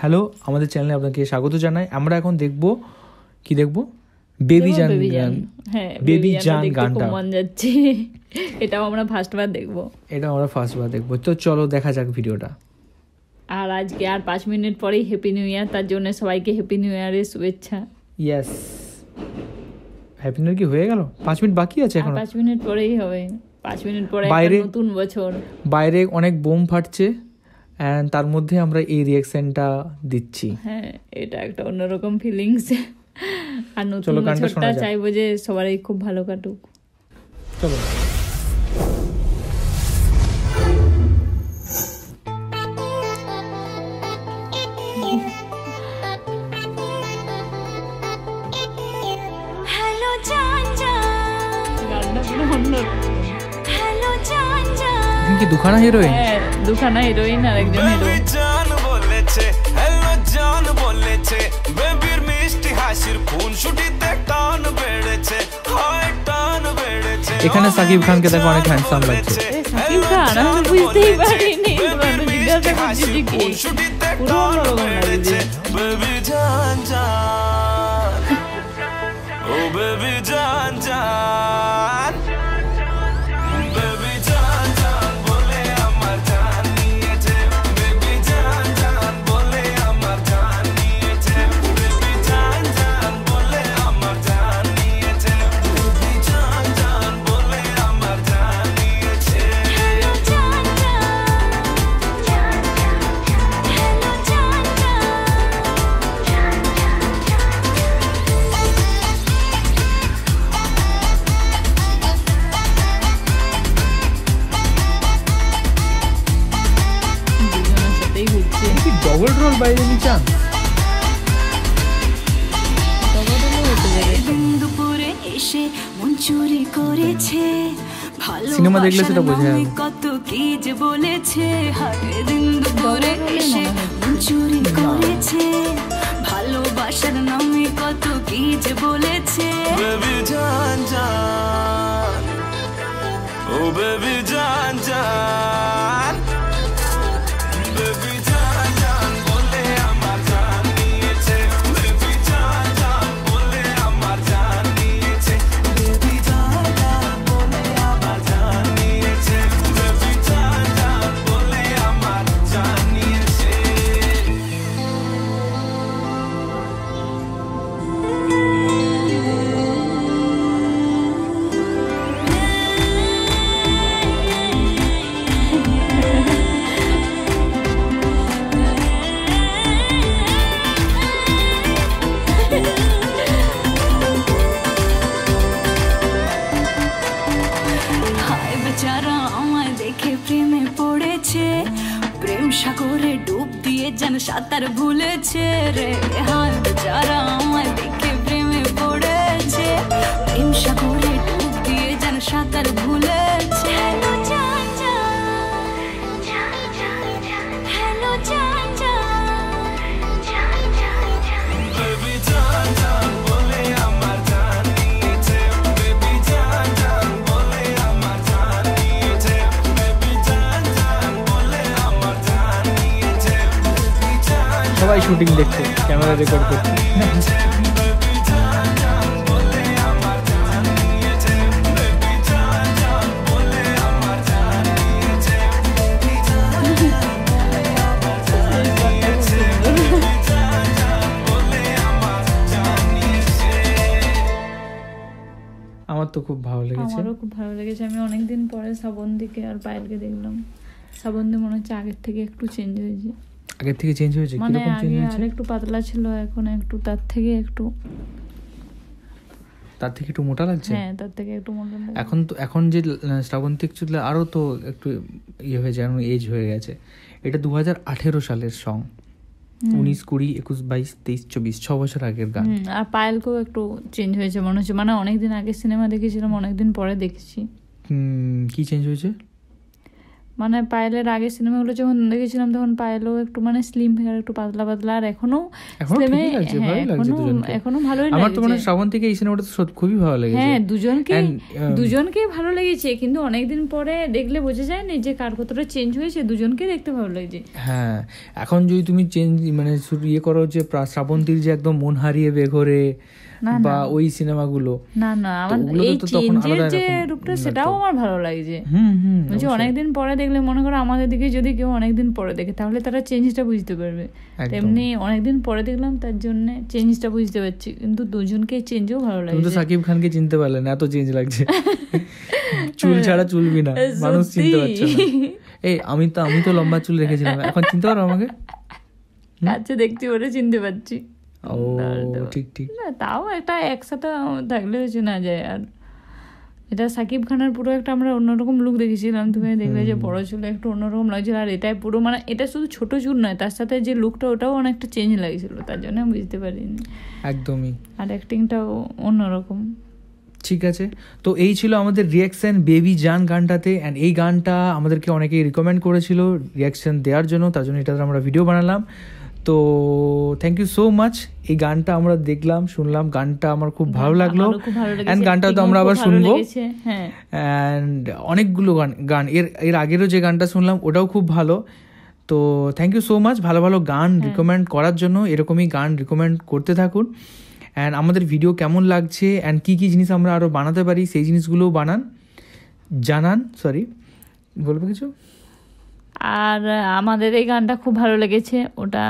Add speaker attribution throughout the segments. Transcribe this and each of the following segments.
Speaker 1: Hello, আমাদের চ্যানেলে আপনাকে স্বাগত জানাই। আমরা এখন দেখব বেবি জান।
Speaker 2: হ্যাঁ,
Speaker 1: বেবি জান গানটা
Speaker 2: মন যাচ্ছে। এটাও আমরা ফার্স্টবার দেখব।
Speaker 1: তো চলো দেখা যাক ভিডিওটা।
Speaker 2: আর আজকে আর 5 মিনিট পরেই হ্যাপি নিউ ইয়ার, তার জন্য সবাইকে হ্যাপি নিউ ইয়ারের শুভেচ্ছা।
Speaker 1: ইয়েস, হ্যাপি নিউ ইয়ার কি হয়ে গেল? 5 মিনিট বাকি আছে এখন।
Speaker 2: 5 মিনিট পরেই হবে। 5 মিনিট পরে
Speaker 1: বাইরে
Speaker 2: নতুন বছর।
Speaker 1: বাইরে অনেক বোম ফাটছে, এন্ড তার মধ্যে আমরা এই রিঅ্যাকশনটা দিচ্ছি।
Speaker 2: হ্যাঁ, এটা একটা অন্যরকম ফিলিংস। আর নতুন বছরটা চাইবো যে সবারই খুব ভালো কাটুক।
Speaker 1: চলো। কি দুখানা হিরোইন?
Speaker 2: হ্যাঁ, দুখানা হিরোইন আর একজন হিরো।
Speaker 3: জান বলেছে হ্যালো জান বলেছে, বেবির মিষ্টি হাসির খুন ছুটিতে টান বেড়েছে, হয় টান বেড়েছে।
Speaker 1: এখানে সাকিব খানকে দেখো অনেক হ্যান্ডসাম লাগছে।
Speaker 2: সাকিব খান আমি বুঝতেই পারিনি, তোমাকে জিজ্ঞাসা করছি যে কি পুরো অন্যরকম লাগছে।
Speaker 3: বেবি জান জান, ও বেবি জান জান, বেবি জান জান বলে আমার জান নিয়েছে, বেবি জান জান বলে আমার জান নিয়েছে, বেবি জান জান বলে আমার জান নিয়েছে, বেবি জান জান বলে আমার জান নিয়েছে। হ্যালো জান জান, হ্যালো জান
Speaker 2: দুজনের সাথেই ঘুরছে।
Speaker 1: কি ডবল রোল বাইরে নিচান?
Speaker 4: দুপুরে এসে মন চুরি করেছে,
Speaker 1: সিনেমা দেখলে সেটা বোঝা যাবে।
Speaker 4: কত কি যে বলেছে, হারে দিন দুপুরে এসে মন চুরি করেছে, ভালোবাসার নামে কত কি যে বলেছে।
Speaker 3: বেবি জান জান, ও বেবি জান জান, বেবি জান জান বলে আমার জান নিয়েছে, বেবি জান জান বলে আমার জান নিয়েছে, বেবি জান জান বলে আমার জান নিয়েছে, বেবি জান জান বলে আমার জান নিয়েছে।
Speaker 4: হায় বেচারা আমায় দেখে প্রেমে পড়েছে, প্রেম সাগরে ডুব দিয়ে যেন সাঁতার ভুলেছে রে। হায় বেচারা আমায় দেখে প্রেমে পড়েছে, প্রেম সাগরে ডুব দিয়ে যেন সাঁতার ভুলেছে। হ্যালো জান জান, হ্যালো জান জান,
Speaker 3: বেবি জান জান বলে আমার জান নিয়েছে, বেবি জান জান বলে আমার জান নিয়েছে, বেবি জান জান বলে আমার জান নিয়েছে, বেবি জান
Speaker 1: সবাই শুটিং দেখছে, ক্যামেরা রেকর্ড করছে।
Speaker 3: বেবি জান জান বলে আমার জান নিয়েছে, বেবি জান জান বলে আমার জান নিয়েছে, বেবি জান জান বলে আমার জান নিয়েছে, বেবি জান জান বলে আমার জান নিয়েছে।
Speaker 1: আমার তো খুব ভালো লেগেছে।
Speaker 2: আমারও খুব ভালো লেগেছে। আমি অনেকদিন পরে শ্রাবন্তীকে আর পায়েলকে দেখলাম। শ্রাবন্তী মনে হচ্ছে আগের থেকে একটু চেঞ্জ হয়েছে,
Speaker 1: আগের থেকে চেঞ্জ হয়েছে।
Speaker 2: মানে
Speaker 1: কিরকম চেঞ্জ
Speaker 2: আগে
Speaker 1: হয়েছে?
Speaker 2: আর একটু পাতলা ছিল, এখন একটু তার থেকে একটু
Speaker 1: মোটা লাগছে।
Speaker 2: হ্যাঁ, তার থেকে একটু মোটা লাগছে।
Speaker 1: এখন যে শ্রাবন্তী অ্যাকচুয়ালি আরো তো একটু ইয়ে হয়ে যায়, এজ হয়ে গেছে। এটা 2018 সালের সং, 19, 20, 21, 22, 23, 24, 6 বছর আগের গান।
Speaker 2: আর পায়েলকেও একটু চেঞ্জ হয়েছে মনে হচ্ছে, মানে অনেকদিন আগে সিনেমা দেখেছিলাম, অনেকদিন পরে দেখেছি।
Speaker 1: কি চেঞ্জ হয়েছে?
Speaker 2: মানে পায়েলের আগে সিনেমাগুলো যখন দেখেছিলাম তখন পায়েলও একটু মানে স্লিম ফিগার, একটু পাতলা পাতলা, আর এখনো
Speaker 1: ঠিকই লাগছে, ভালোই লাগছে দুজনকে।
Speaker 2: এখনো ভালোই
Speaker 1: আমার তো
Speaker 2: লাগছে।
Speaker 1: মনে হয় শ্রাবন্তীকে এই সিনেমাটা খুবই ভালো লেগেছে।
Speaker 2: হ্যাঁ, দুজনকেই ভালো লেগেছে, কিন্তু অনেকদিন পরে দেখলে বোঝা যায় না যে কার কতটা চেঞ্জ হয়েছে, দুজনকে দেখতে ভালো লাগছে।
Speaker 1: হ্যাঁ, এখন যদি তুমি চেঞ্জ মানে ইয়ে করো যে শ্রাবন্তীর যে একদম মন হারিয়ে বেঘরে বা ওই সিনেমাগুলো,
Speaker 2: না আমার এই চেঞ্জের যে রূপটা সেটাও আমার ভালো লাগছে। বলছি অনেকদিন পরে দেখলে, মনে করো আমাদের দিকে যদি কেউ অনেকদিন পরে দেখে তাহলে তারা চেঞ্জটা বুঝতে পারবে, তেমনি অনেকদিন পরে দেখলাম তার জন্য চেঞ্জটা বুঝতে পারছি, কিন্তু দুজনকে চেঞ্জও ভালো লাগছে।
Speaker 1: তুমি তো সাকিব খানকে চিনতে পারলে না, এত চেঞ্জ লাগছে। চুল ছাড়া চুলবি না, মানুষ চিনতে পারছে না। এই আমি তো লম্বা চুল রেখেছিলাম, এখন চিনতে পারো আমাকে?
Speaker 2: আচ্ছা, দেখছি ওরে চিনতে পারছি।
Speaker 1: ও ঠিক ঠিক,
Speaker 2: না তাও একটা একসাথে থাকলে চেনা যায়। আর এটা সাকিব খানের পুরো একটা আমরা অন্যরকম লুক দেখেছিলাম, তুমি দেখলে যে বড় চুলে একটু অন্যরকম লাগছিল, আর এটাই পুরো মানে এটা শুধু ছোট চুল নয়, তার সাথে যে লুকটা ওটাও অনেকটা চেঞ্জ লাগছিল, তার জন্য আমি বুঝতে পারিনি
Speaker 1: একদমই।
Speaker 2: আর অ্যাক্টিংটাও অন্যরকম।
Speaker 1: ঠিক আছে, তো এই ছিল আমাদের রিয়াকশন বেবি জান গানটাতে। অ্যান্ড এই গানটা আমাদেরকে অনেকেই রিকমেন্ড করেছিল রিয়াকশন দেওয়ার জন্য, তার জন্য এটাতে আমরা ভিডিও বানালাম। তো থ্যাংক ইউ সো মাচ। এই গানটা আমরা দেখলাম, শুনলাম, গানটা আমার খুব ভালো লাগলো। অ্যান্ড গানটা তো আমরা আবার শুনবো। অ্যান্ড অনেকগুলো গান এর আগেরও যে গানটা শুনলাম ওটাও খুব ভালো। তো থ্যাংক ইউ সো মাচ ভালো ভালো গান রিকমেন্ড করার জন্য। এরকমই গান রিকমেন্ড করতে থাকুন। অ্যান্ড আমাদের ভিডিও কেমন লাগছে অ্যান্ড কী কী জিনিস আমরা আরও বানাতে পারি সেই জিনিসগুলোও জানান। বলবো কিছু?
Speaker 2: আর আমাদের এই গানটা খুব ভালো লেগেছে, ওটা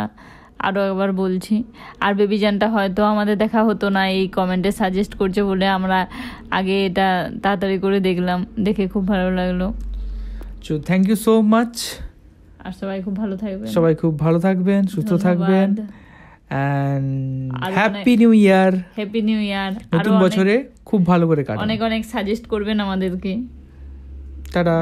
Speaker 2: আরও একবার বলছি। আর বেবি জানটা হয়তো আমাদের দেখা হতো না, এই কমেন্টে সাজেস্ট করছে বলে আমরা আগে এটা তাড়াতাড়ি করে দেখলাম, দেখে খুব ভালো লাগলো।
Speaker 1: So thank you so much.
Speaker 2: আর সবাই খুব ভালো থাকবেন, সুস্থ থাকবেন।
Speaker 1: And happy new year. নতুন বছরে খুব ভালো করে কাটান।
Speaker 2: অনেক সাজেস্ট করবেন আমাদেরকে।
Speaker 1: টাটা।